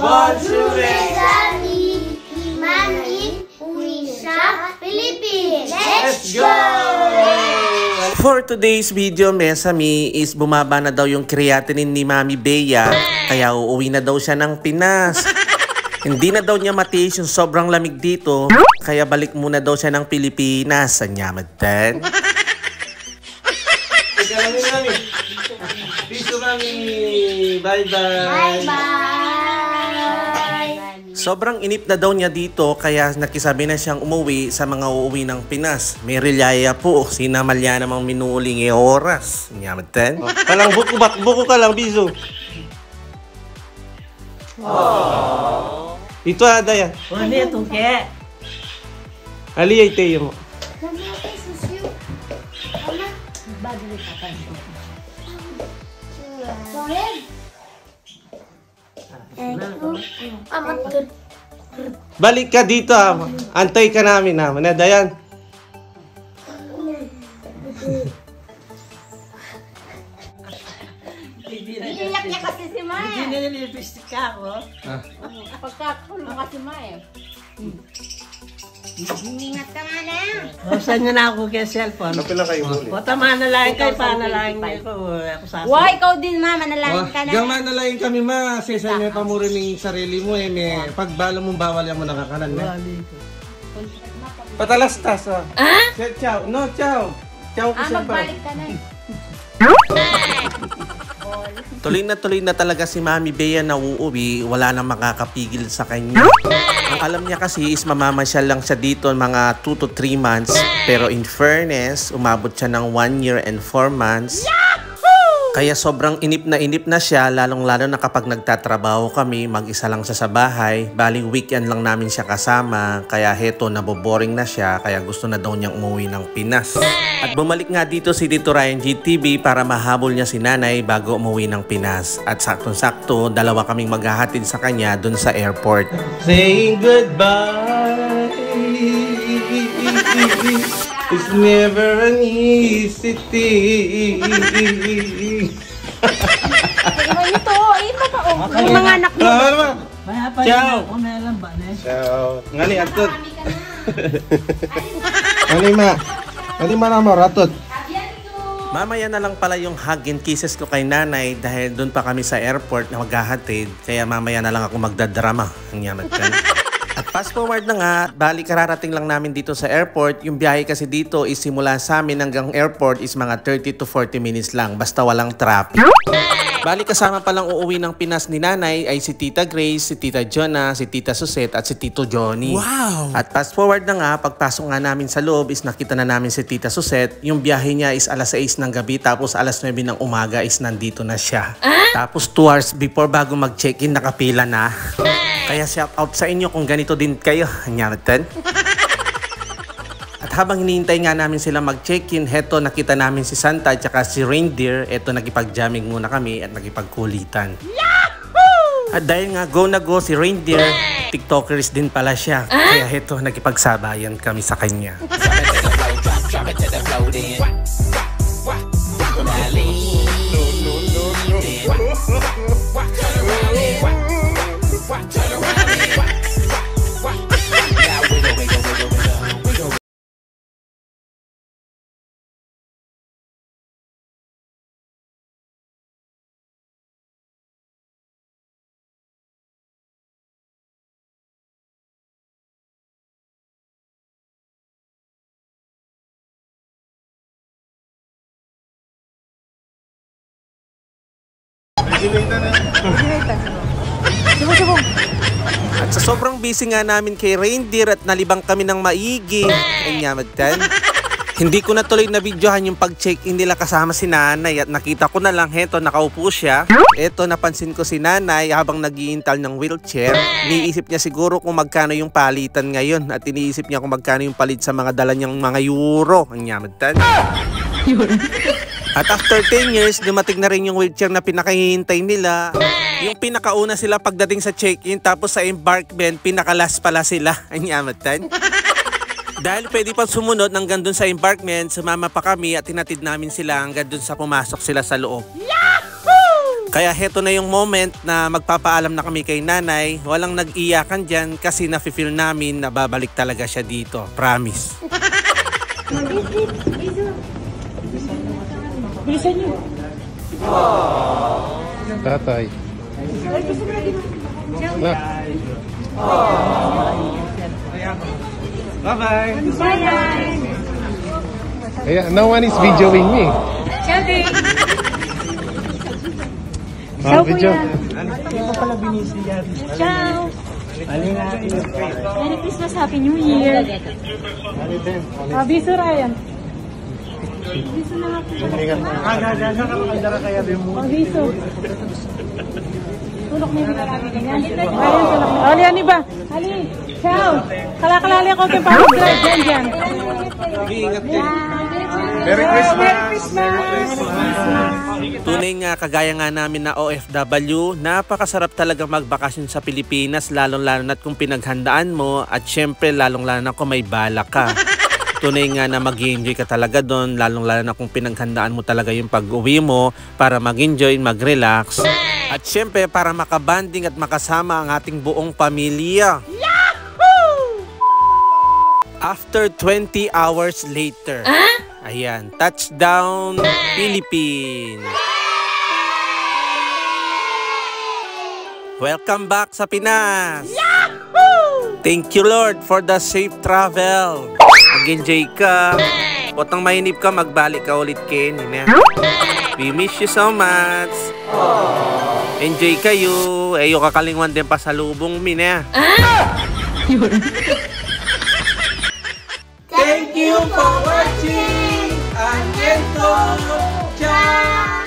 Bonjour! Daddy, Mami, uwi sa Philippines. Let's go! For today's video, Mesami, is bumaba na daw yung creatinine ni Mami Bea, kaya uuwi na daw siya ng Pinas. Hindi na daw niya matiis yung sobrang lamig dito, kaya balik muna daw siya ng Pilipinas. Anyamatan. Teka lang yun, Mami. Piso, Mami. Bye-bye. Bye-bye. Sobrang inip na daw niya dito, kaya nakisabi na siyang umuwi sa mga uuwi ng Pinas. May relyaya po, sinamalya namang minuling oras. Anyamatan. Kalang buko ka lang, Biso. Ito ada ya. Ano ito, ke? Ali ay tayo mo. Balik ka dito ha. Antay ka namin ha. Manadayan. Nilak niya kasi si Maya. Hindi nililipistik ka ako. Pagkakulong kasi Maya. Ingat ka nga na yan. Saan nyo na ako kay cellphone? Kapila kayo muli. O tama na lang kayo, panalangin niyo ko. Ako sasabi. Wow, ikaw din ma, manalangin ka na. Gama na lang kami ma. Sesa niya pa mo rin yung sarili mo eh. May pagbala mong bawal yan mo nakakanan na. Patalastas ha. Ah? Ciao. No, ciao. Ciao ko siya pa. Magbalik ka na eh. Tuloy na talaga si Mami Bea na uuwi, wala nang makakapigil sa kanya. Ang alam niya kasi is mamamasyal lang siya dito mga 2 to 3 months. Pero in fairness, umabot siya ng 1 year and 4 months. Kaya sobrang inip na siya, lalong-lalo na kapag nagtatrabaho kami, mag-isa lang siya sa bahay. Baling weekend lang namin siya kasama, kaya heto, naboboring na siya, kaya gusto na daw niyang umuwi ng Pinas. At bumalik nga dito si Tito Ryan GTV para mahabol niya si nanay bago umuwi ng Pinas. At saktong-sakto, dalawa kaming maghahatid sa kanya dun sa airport. Saying goodbye. It's never an easy thing. Iwan nito, ito pa oh. Yung mga anak mo. Maya pa Ciao. yun ako, may alam ba na eh? Ciao. Ngani atot. Ngani ma ratot. Mamaya na lang pala yung hug and kisses ko kay nanay dahil doon pa kami sa airport na maghahatid. Kaya mamaya na lang ako magdadrama. Ang yaman ka. At fast forward na nga, bali kararating lang namin dito sa airport. Yung biyahe kasi dito is simula sa amin hanggang airport is mga 30 to 40 minutes lang. Basta walang traffic. Bali kasama palang uuwi ng Pinas ni nanay ay si Tita Grace, si Tita Jonah, si Tita Susette at si Tito Johnny. Wow! At fast forward na nga, pagpasok nga namin sa loob is nakita na namin si Tita Susette. Yung biyahe niya is alas 6 ng gabi tapos alas 9 ng umaga is nandito na siya. Tapos 2 hours before bago mag-check-in nakapila na. Kaya shout out sa inyo kung ganito din kayo. Nyamatan. At habang hinihintay nga namin sila mag-check-in, heto nakita namin si Santa at saka si Reindeer. Eto nakipag-jamming muna kami at nakipagkulitan. Yahoo! At dahil nga go na go si Reindeer, TikTokers din pala siya. Kaya heto nakipagsabayan kami sa kanya. At sa sobrang busy nga namin kay Reindeer at nalibang kami ng maigi. Ay nyamatan. Hindi ko na tuloy na videohan yung pag-check-in nila kasama si nanay at nakita ko na lang heto nakaupo siya. Eto napansin ko si nanay habang nag-iintal ng wheelchair. Iniisip niya siguro kung magkano yung palitan ngayon at iniisip niya kung magkano yung palit sa mga dala niyang mga euro. Ang nyamatan. At after 10 years, dumating na rin yung wheelchair na pinakahihintay nila. Yung pinakauna sila pagdating sa check-in, tapos sa embarkment, pinakalas pala sila. Ang nyamatan. Dahil pwede pa sumunod hanggang dun sa embarkment, sumama pa kami at tinatid namin sila hanggang dun sa pumasok sila sa loob. Yahoo! Kaya heto na yung moment na magpapaalam na kami kay nanay. Walang nag-iyakan dyan kasi nafe-feel namin na babalik talaga siya dito. Promise. Bilisan niyo. Tatay. Bye-bye. Yeah, no one is videoing me. Shelby. Video. Ciao. Merry Christmas, Happy New Year. Biso Ryan. Biso na ako. Biso. Tulok niya yung marami ganyan. Ayun, tulok niya. Ali, ano ba? Ali, ciao. Kalakalali ako kay Papa Greg. Diyan. Merry Christmas. Tunay nga, kagaya nga namin na OFW, napakasarap talaga magbakasyon sa Pilipinas, lalong-lalo na kung pinaghandaan mo at syempre lalong-lalo na kung may balak ka. Tunay nga na mag-enjoy ka talaga doon, lalong-lalo na kung pinaghandaan mo talaga yung pag-uwi mo para mag-enjoy, mag-relax. At syempre para makabanding at makasama ang ating buong pamilya. After 20 hours later, ayan, touchdown Philippines! Welcome back sa Pinas! Thank you Lord for the safe travel. Mag-enjoy ka. Huwag nang mainip ka, magbalik ka ulit Ken. We miss you so much. Enjoy kayo. Ayo kakalingwan din pa sa lubong mina. Thank you for watching. Ciao!